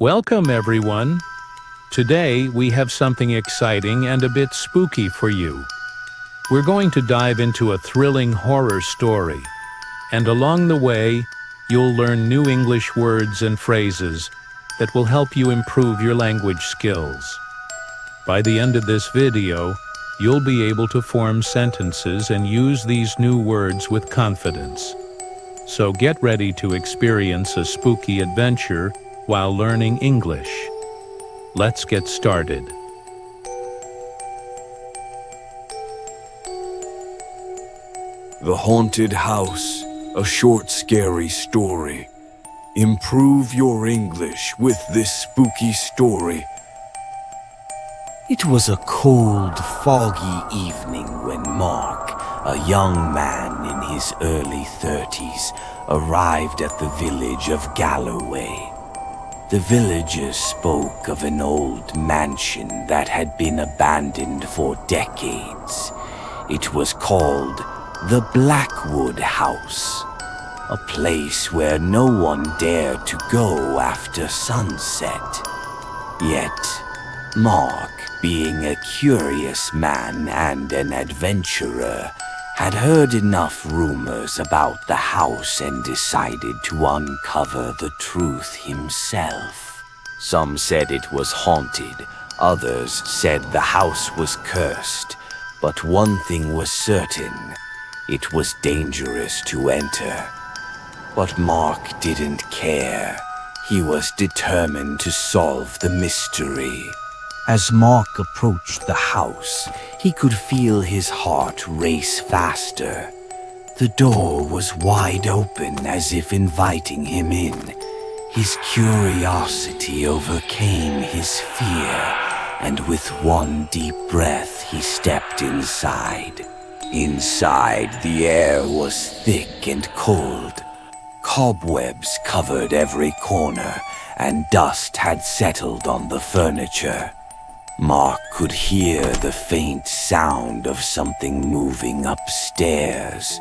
Welcome, everyone. Today, we have something exciting and a bit spooky for you. We're going to dive into a thrilling horror story, and along the way, you'll learn new English words and phrases that will help you improve your language skills. By the end of this video, you'll be able to form sentences and use these new words with confidence. So get ready to experience a spooky adventure while learning English. Let's get started. The Haunted House, a short, scary story. Improve your English with this spooky story. It was a cold, foggy evening when Mark, a young man in his early 30s, arrived at the village of Galloway. The villagers spoke of an old mansion that had been abandoned for decades. It was called the Blackwood House, a place where no one dared to go after sunset. Yet, Mark, being a curious man and an adventurer, had heard enough rumors about the house and decided to uncover the truth himself. Some said it was haunted, others said the house was cursed, but one thing was certain: it was dangerous to enter. But Mark didn't care. He was determined to solve the mystery. As Mark approached the house, he could feel his heart race faster. The door was wide open, as if inviting him in. His curiosity overcame his fear, and with one deep breath, he stepped inside. Inside, the air was thick and cold. Cobwebs covered every corner, and dust had settled on the furniture. Mark could hear the faint sound of something moving upstairs.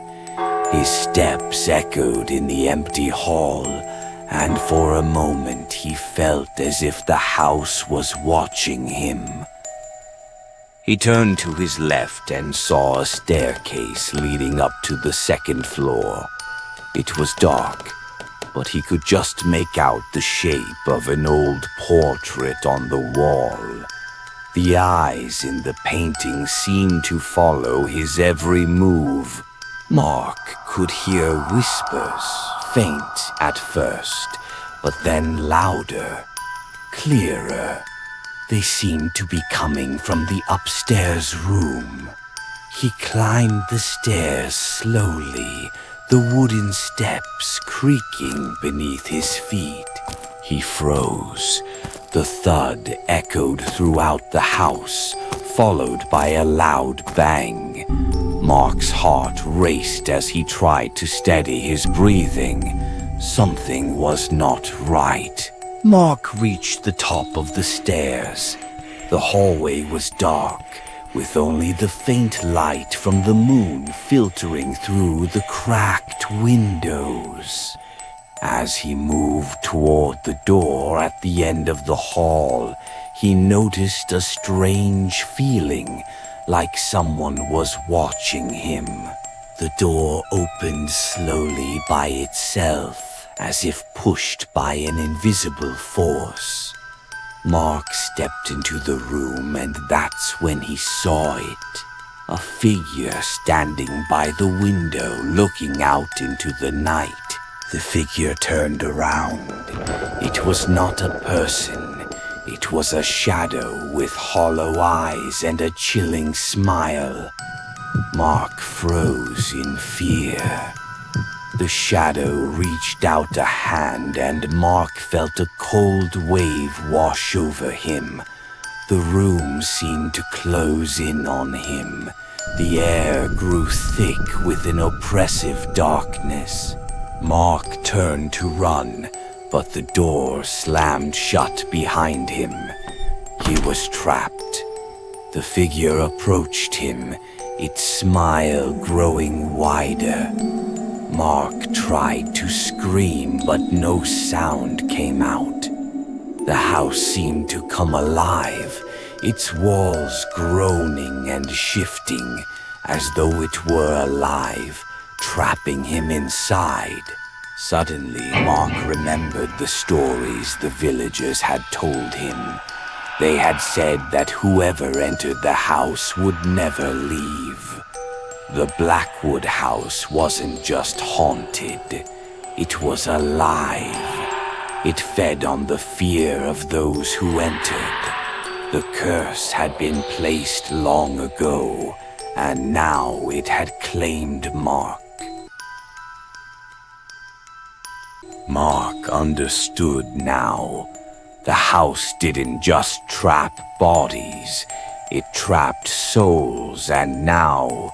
His steps echoed in the empty hall, and for a moment he felt as if the house was watching him. He turned to his left and saw a staircase leading up to the second floor. It was dark, but he could just make out the shape of an old portrait on the wall. The eyes in the painting seemed to follow his every move. Mark could hear whispers, faint at first, but then louder, clearer. They seemed to be coming from the upstairs room. He climbed the stairs slowly, the wooden steps creaking beneath his feet. He froze. The thud echoed throughout the house, followed by a loud bang. Mark's heart raced as he tried to steady his breathing. Something was not right. Mark reached the top of the stairs. The hallway was dark, with only the faint light from the moon filtering through the cracked windows. As he moved toward the door at the end of the hall, he noticed a strange feeling, like someone was watching him. The door opened slowly by itself, as if pushed by an invisible force. Mark stepped into the room, and that's when he saw it. A figure standing by the window, looking out into the night. The figure turned around. It was not a person. It was a shadow with hollow eyes and a chilling smile. Mark froze in fear. The shadow reached out a hand, and Mark felt a cold wave wash over him. The room seemed to close in on him. The air grew thick with an oppressive darkness. Mark turned to run, but the door slammed shut behind him. He was trapped. The figure approached him, its smile growing wider. Mark tried to scream, but no sound came out. The house seemed to come alive, its walls groaning and shifting as though it were alive, trapping him inside. Suddenly, Mark remembered the stories the villagers had told him. They had said that whoever entered the house would never leave. The Blackwood house wasn't just haunted, it was alive. It fed on the fear of those who entered. The curse had been placed long ago, and now it had claimed Mark. Mark understood now. The house didn't just trap bodies, it trapped souls, and now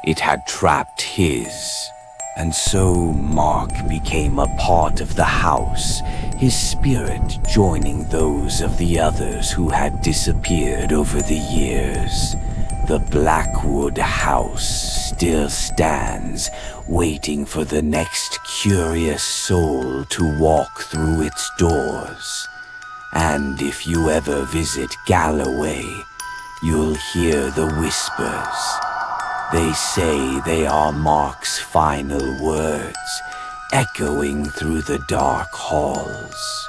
it had trapped his. And so Mark became a part of the house, his spirit joining those of the others who had disappeared over the years. The Blackwood house still stands, waiting for the next curious soul to walk through its doors. And if you ever visit Galloway, you'll hear the whispers. They say they are Mark's final words, echoing through the dark halls.